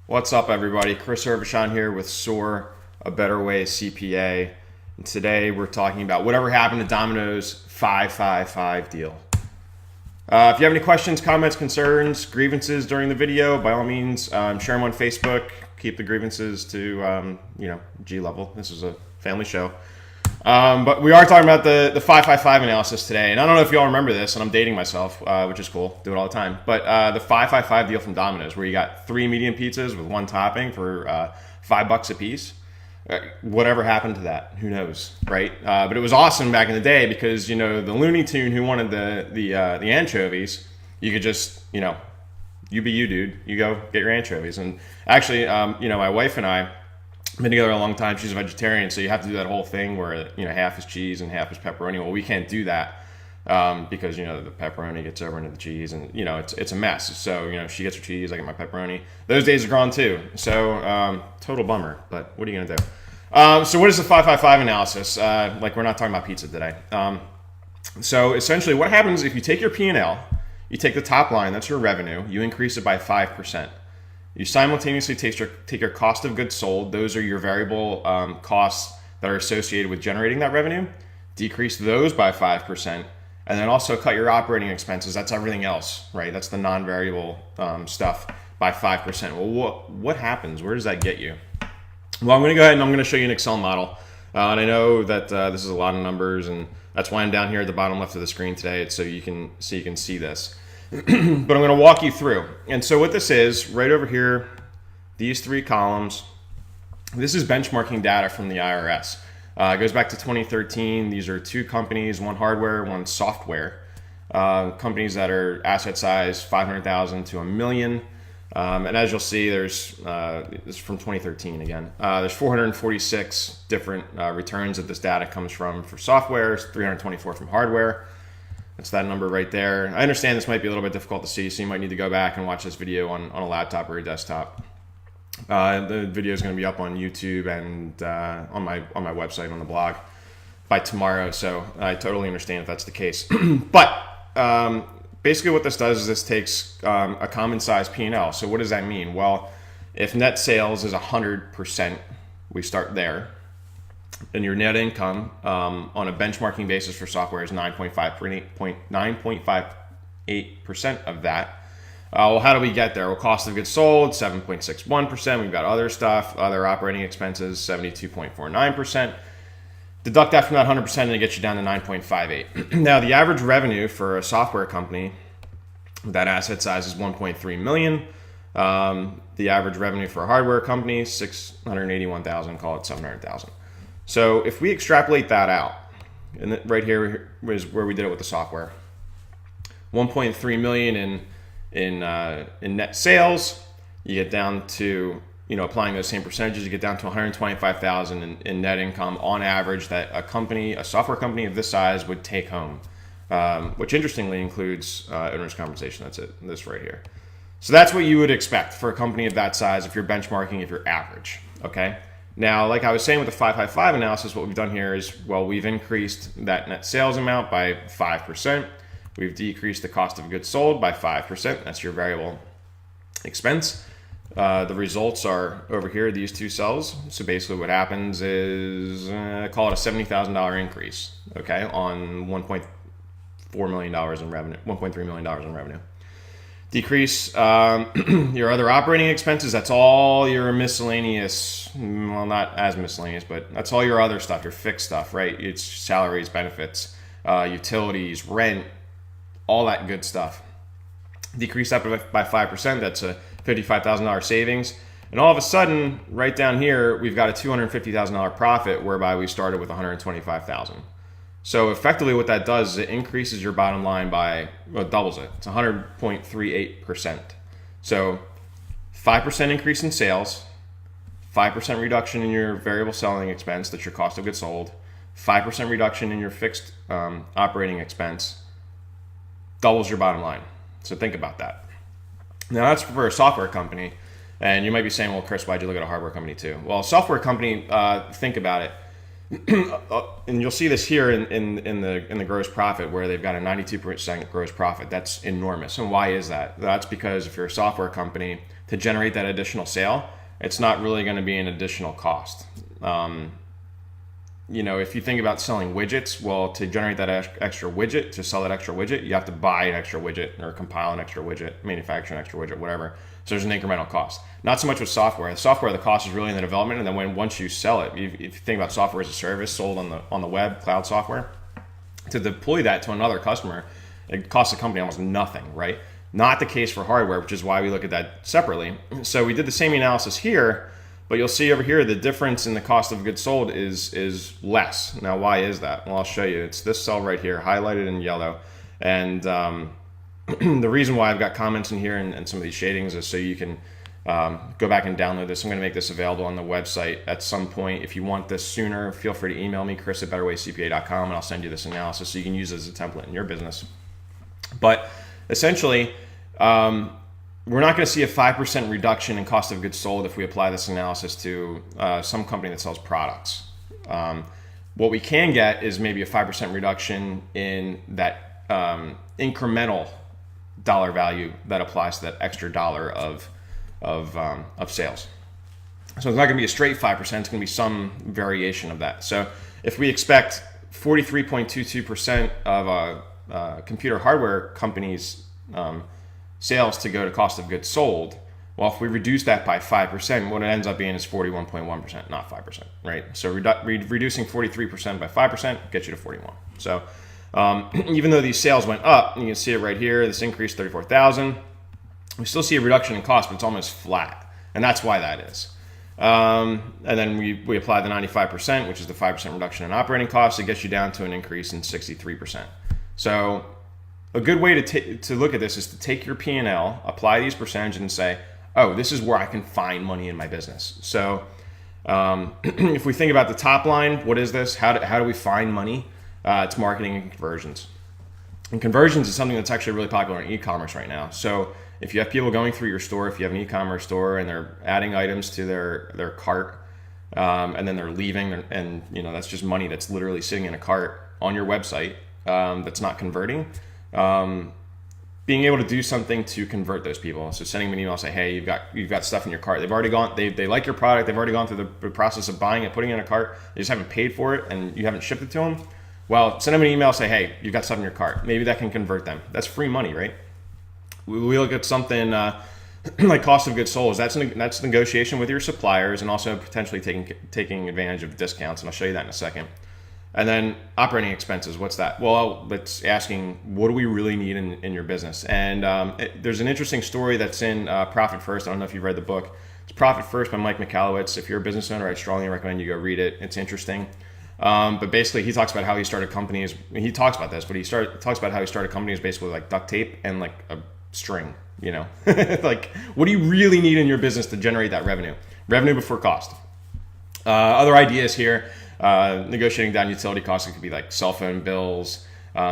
What's up, everybody? Chris Ervishon here with SOAR, A Better Way CPA. And today we're talking about whatever happened to Domino's 555 deal. If you have any questions, comments, concerns, grievances during the video, by all means, share them on Facebook. Keep the grievances to, G level. This is a family show. But we are talking about the 555 analysis today. And I don't know if you all remember this, and I'm dating myself, which is cool. Do it all the time. But the 555 deal from Domino's, where you got 3 medium pizzas with 1 topping for $5 a piece. Whatever happened to that? Who knows, right? But it was awesome back in the day because, the Looney Tune who wanted the anchovies, you could just, you be you, dude. You go get your anchovies. And actually, my wife and I, been together a long time. She's a vegetarian, so you have to do that whole thing where half is cheese and half is pepperoni. Well, we can't do that because the pepperoni gets over into the cheese, and it's a mess. So she gets her cheese, I get my pepperoni. Those days are gone too. So total bummer. But what are you gonna do? So what is the 555 analysis? We're not talking about pizza today. So essentially, what happens if you take your P&L, you take the top line, that's your revenue, you increase it by 5%. You simultaneously take your cost of goods sold. Those are your variable costs that are associated with generating that revenue. Decrease those by 5%. And then also cut your operating expenses. That's everything else, right? That's the non-variable stuff by 5%. Well, what happens? Where does that get you? Well, I'm going to go ahead and I'm going to show you an Excel model. And I know that this is a lot of numbers, and that's why I'm down here at the bottom left of the screen today. It's so you can see this. But I'm going to walk you through. And so what this is, right over here, these 3 columns, this is benchmarking data from the IRS. It goes back to 2013. These are 2 companies, one hardware, one software. Companies that are asset size 500,000 to $1 million. And as you'll see, there's this is from 2013 again. There's 446 different returns that this data comes from for software, 324 from hardware. That's that number right there. I understand this might be a little bit difficult to see, so you might need to go back and watch this video on a laptop or a desktop. The video is going to be up on YouTube and on my website on the blog by tomorrow, so I totally understand if that's the case. But basically what this does is this takes a common size P&L. So what does that mean? Well, if net sales is 100%, we start there. And your net income on a benchmarking basis for software is 9.58% of that. Well, how do we get there? Well, cost of goods sold, 7.61%. We've got other stuff, other operating expenses, 72.49%. Deduct that from that 100% and it gets you down to 9.58. Now, the average revenue for a software company, that asset size is 1.3 million. The average revenue for a hardware company, 681,000, call it 700,000. So if we extrapolate that out, and right here is where we did it with the software, 1.3 million in net sales, you get down to, applying those same percentages, you get down to 125,000 in net income on average that a software company of this size would take home, which interestingly includes owner's compensation. That's it, this right here. So that's what you would expect for a company of that size if you're benchmarking, if you're average, okay? Now, like I was saying with the 555 analysis, what we've done here is, well, we've increased that net sales amount by 5%. We've decreased the cost of goods sold by 5%. That's your variable expense. The results are over here, these 2 cells. So basically what happens is, call it a $70,000 increase, okay, on $1.4 million in revenue, $1.3 million in revenue. Decrease your other operating expenses. That's all your miscellaneous, well, not as miscellaneous, but that's all your other stuff, your fixed stuff, right? It's salaries, benefits, utilities, rent, all that good stuff. Decrease that by 5%. That's a $55,000 savings. And all of a sudden, right down here, we've got a $250,000 profit, whereby we started with $125,000. So effectively what that does is it increases your bottom line by, well, it doubles it. It's 100.38%. So 5% increase in sales, 5% reduction in your variable selling expense, that's your cost of goods sold, 5% reduction in your fixed operating expense, doubles your bottom line. So think about that. Now that's for a software company. And you might be saying, well, Chris, why'd you look at a hardware company too? Well, a software company, think about it. and you'll see this here in the gross profit, where they've got a 92% gross profit. That's enormous. And why is that? That's because if you're a software company, to generate that additional sale, it's not really going to be an additional cost. If you think about selling widgets, well, to generate that extra widget, to sell that extra widget, you have to buy an extra widget or compile an extra widget, manufacture an extra widget, whatever. So there's an incremental cost. Not so much with software. The software, the cost is really in the development, and then once you sell it, if you think about software as a service sold on the web, cloud software, to deploy that to another customer, it costs the company almost nothing, right? Not the case for hardware, which is why we look at that separately. So we did the same analysis here, but you'll see over here the difference in the cost of goods sold is less. Now, why is that? Well, I'll show you. It's this cell right here, highlighted in yellow. And the reason why I've got comments in here and some of these shadings is so you can go back and download this. I'm going to make this available on the website at some point. If you want this sooner, feel free to email me, chris@betterwaycpa.com, and I'll send you this analysis so you can use it as a template in your business. But essentially, we're not going to see a 5% reduction in cost of goods sold if we apply this analysis to some company that sells products. What we can get is maybe a 5% reduction in that incremental dollar value that applies to that extra dollar of sales. So it's not going to be a straight 5%. It's going to be some variation of that. So if we expect 43.22% of a computer hardware company's sales to go to cost of goods sold, well, if we reduce that by 5%, what it ends up being is 41.1%, not 5%, right? So reducing 43% by 5% gets you to 41. So even though these sales went up, you can see it right here, this increased 34,000, we still see a reduction in cost, but it's almost flat. And that's why that is. And then we apply the 95%, which is the 5% reduction in operating costs. It gets you down to an increase in 63%. So a good way to look at this is to take your P&L, apply these percentages, and say, oh, this is where I can find money in my business. So if we think about the top line, what is this? How do we find money? It's marketing and conversions. And conversions is something that's actually really popular in e-commerce right now. So if you have people going through your store, if you have an e-commerce store and they're adding items to their cart, and then they're leaving, and that's just money that's literally sitting in a cart on your website that's not converting. Being able to do something to convert those people. So sending them an email, say, hey, you've got stuff in your cart. They've already gone. They like your product. They've already gone through the process of buying it, putting it in a cart. They just haven't paid for it, and you haven't shipped it to them. Well, send them an email, say, hey, you've got stuff in your cart. Maybe that can convert them. That's free money, right? We look at something like cost of goods sold. That's negotiation with your suppliers and also potentially taking advantage of discounts. And I'll show you that in a second. And then operating expenses, what's that? Well, it's asking, what do we really need in your business? And there's an interesting story that's in Profit First. I don't know if you've read the book. It's Profit First by Mike Michalowicz. If you're a business owner, I strongly recommend you go read it. It's interesting. But basically, he talks about how he started companies. He talks about this, but talks about how he started companies basically like duct tape and like a string, like, what do you really need in your business to generate that revenue? Revenue before cost. Other ideas here. Negotiating down utility costs. It could be like cell phone bills,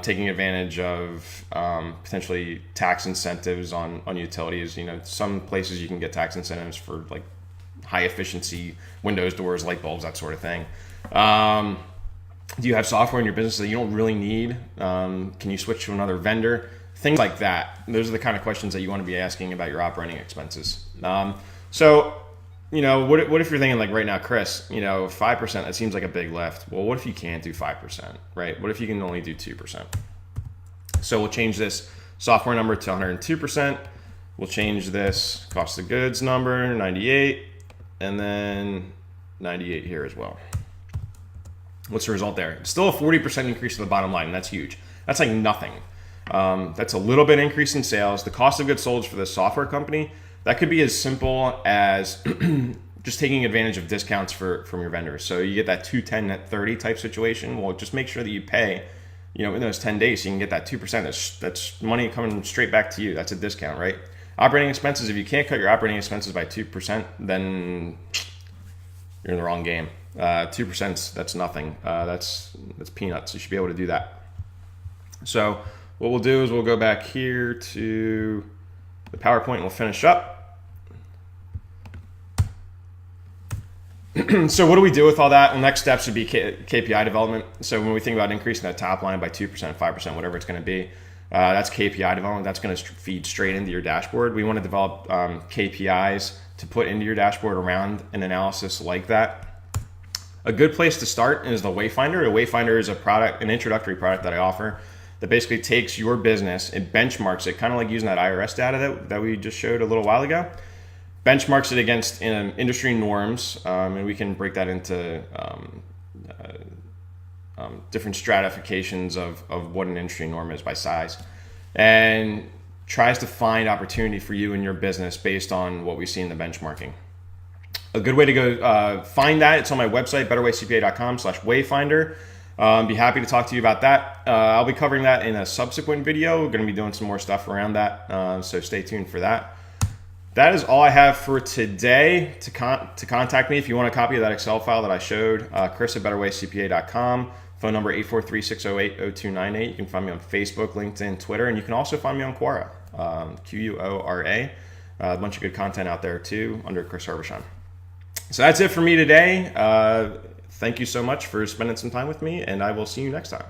taking advantage of potentially tax incentives on utilities. Some places you can get tax incentives for like high efficiency windows, doors, light bulbs, that sort of thing. Do you have software in your business that you don't really need? Can you switch to another vendor? Things like that. Those are the kind of questions that you want to be asking about your operating expenses. So what if you're thinking like right now, Chris, 5%, that seems like a big lift. Well, what if you can't do 5%, right? What if you can only do 2%? So we'll change this software number to 102%. We'll change this cost of goods number, 98, and then 98 here as well. What's the result there? Still a 40% increase to the bottom line. And that's huge. That's like nothing. That's a little bit increase in sales. The cost of goods sold for the software company, that could be as simple as just taking advantage of discounts from your vendors. So you get that 2, 10, net 30 type situation. Well, just make sure that you pay, in those 10 days, so you can get that 2%. That's money coming straight back to you. That's a discount, right? Operating expenses, if you can't cut your operating expenses by 2%, then you're in the wrong game. 2%, that's nothing. That's peanuts. You should be able to do that. So what we'll do is we'll go back here to the PowerPoint and we'll finish up. So what do we do with all that? Well, next steps would be KPI development. So when we think about increasing that top line by 2%, 5%, whatever it's going to be, that's KPI development. That's going to feed straight into your dashboard. We want to develop KPIs to put into your dashboard around an analysis like that. A good place to start is the Wayfinder. The Wayfinder is an introductory product that I offer that basically takes your business and benchmarks it, kind of like using that IRS data that we just showed a little while ago. Benchmarks it against industry norms, and we can break that into different stratifications of what an industry norm is by size, and tries to find opportunity for you and your business based on what we see in the benchmarking. A good way to go find that, it's on my website, betterwaycpa.com/wayfinder. Be happy to talk to you about that. I'll be covering that in a subsequent video. We're going to be doing some more stuff around that, so stay tuned for that. That is all I have for today. To contact me if you want a copy of that Excel file that I showed, Chris@betterwaycpa.com. Phone number 843-608-0298. You can find me on Facebook, LinkedIn, Twitter, and you can also find me on Quora, Quora. A bunch of good content out there too under Chris Herbishon. So that's it for me today. Thank you so much for spending some time with me, and I will see you next time.